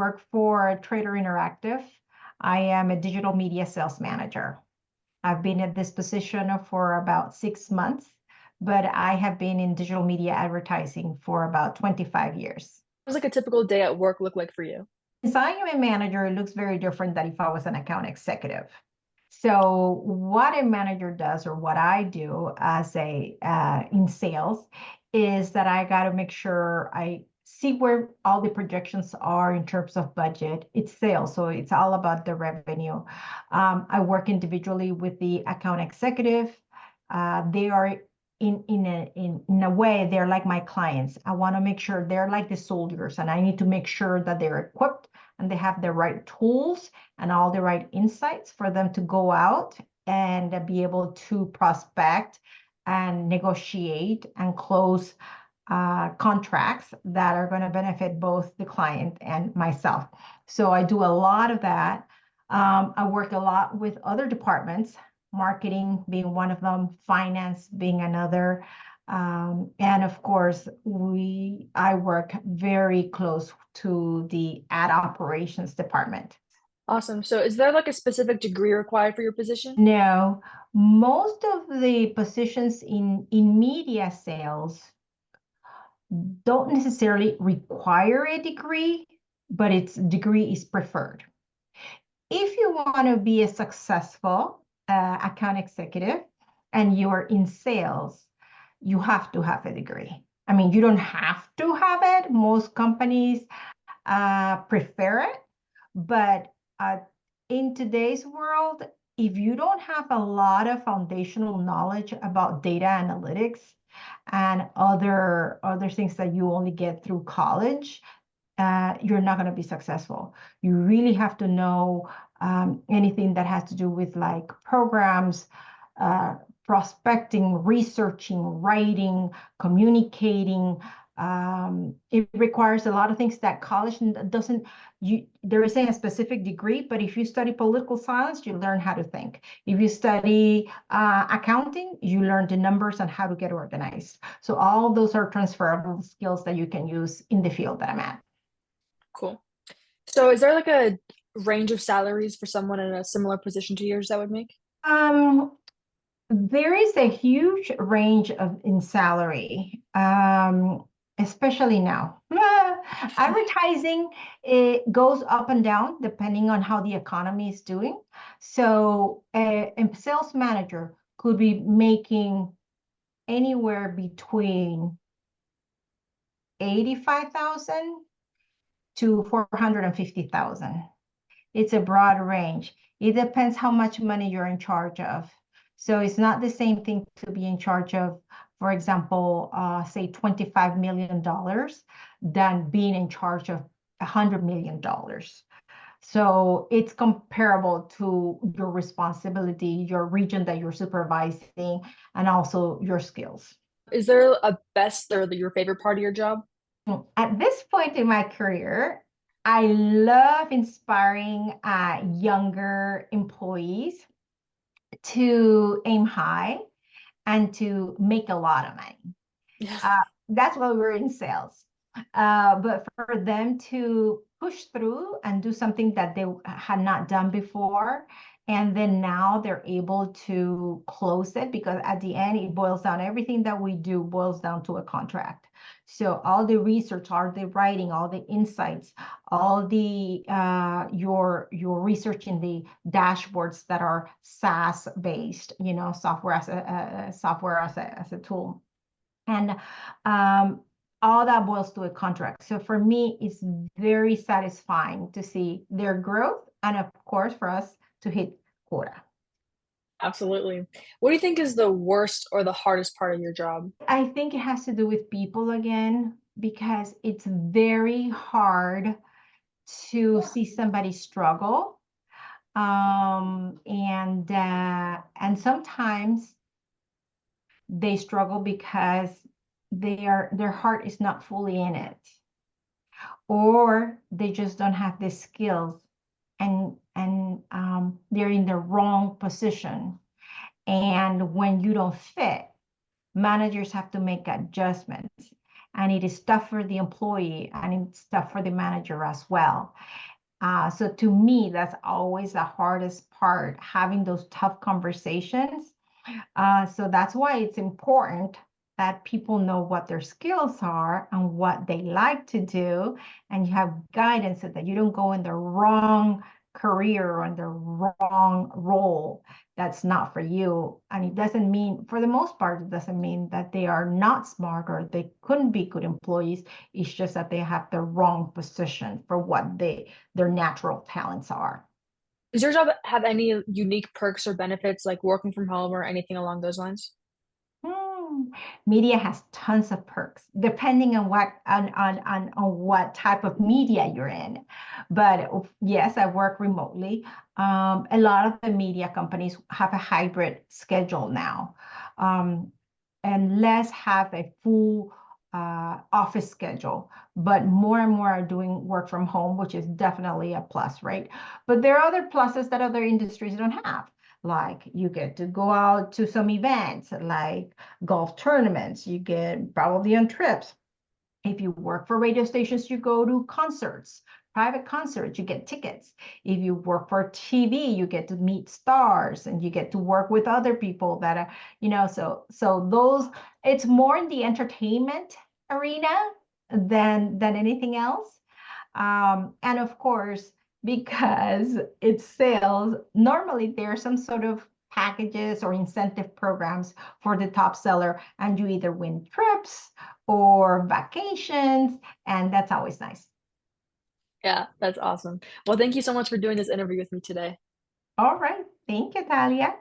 work for Trader Interactive. I am a digital media sales manager. I've been at this position for about 6 months, but I have been in digital media advertising for about 25 years. What does like a typical day at work look like for you? Since I am a manager, it looks very different than if I was an account executive. So what a manager does, or what I do as a in sales, is that I got to make sure I see where all the projections are in terms of budget. It's sales, so it's all about the revenue. I work individually with the account executive. They are in a way, they're like my clients. I want to make sure they're like the soldiers, and I need to make sure that they're equipped and they have the right tools and all the right insights for them to go out and be able to prospect and negotiate and close contracts that are going to benefit both the client and myself. So I do a lot of that. I work a lot with other departments, marketing being one of them, finance being another. And of course, I work very close to the ad operations department. Awesome. So is there like a specific degree required for your position? No, most of the positions in media sales don't necessarily require a degree, but its degree is preferred. If you want to be a successful account executive and you're in sales, you have to have a degree. I mean, you don't have to have it. Most companies prefer it, but in today's world, if you don't have a lot of foundational knowledge about data analytics and other things that you only get through college, you're not going to be successful. You really have to know anything that has to do with like programs, prospecting, researching, writing, communicating. It requires a lot of things that college doesn't. There isn't a specific degree, but if you study political science, you learn how to think. If you study accounting, you learn the numbers and how to get organized. So all those are transferable skills that you can use in the field that I'm at. Cool. So is there like a range of salaries for someone in a similar position to yours that would make? There is a huge range in salary, especially now. Advertising, it goes up and down depending on how the economy is doing. So a sales manager could be making anywhere between 85,000 to 450,000. It's a broad range. It depends how much money you're in charge of. So it's not the same thing to be in charge of, for example, say $25 million than being in charge of $100 million. So it's comparable to your responsibility, your region that you're supervising, and also your skills. Is there a best or your favorite part of your job? At this point in my career, I love inspiring younger employees to aim high and to make a lot of money. Yeah. That's why we're in sales. But for them to push through and do something that they had not done before, and then now they're able to close it, because at the end, it boils down, everything that we do boils down to a contract. So all the research, all the writing, all the insights, all the your research in the dashboards that are SaaS based, software as a tool, and all that boils to a contract. So for me, it's very satisfying to see their growth, and of course for us to hit quota. Absolutely. What do you think is the worst or the hardest part of your job? I think it has to do with people again, because it's very hard to see somebody struggle. And sometimes they struggle because their heart is not fully in it, or they just don't have the skills, and they're in the wrong position. And when you don't fit, managers have to make adjustments. and it is tough for the employee, and it's tough for the manager as well. So to me, that's always the hardest part, having those tough conversations. So that's why it's important that people know what their skills are and what they like to do, and you have guidance so that you don't go in the wrong career or in the wrong role that's not for you. And it doesn't mean, for the most part, it doesn't mean that they are not smart or they couldn't be good employees. It's just that they have the wrong position for what their natural talents are. Does your job have any unique perks or benefits, like working from home or anything along those lines? Hmm. Media has tons of perks, depending on what type of media you're in. But yes, I work remotely. A lot of the media companies have a hybrid schedule now, um, and less have a full office schedule. But more and more are doing work from home, which is definitely a plus, right? But there are other pluses that other industries don't have. Like you get to go out to some events, like golf tournaments, you get probably on trips. If you work for radio stations, you go to concerts, private concerts, you get tickets. If you work for TV, you get to meet stars and you get to work with other people that are, so those, it's more in the entertainment arena than anything else. And of course, because it's sales, normally there are some sort of packages or incentive programs for the top seller, and you either win trips or vacations, and that's always nice. Yeah, that's awesome. Well, thank you so much for doing this interview with me today. All right. Thank you, Talia.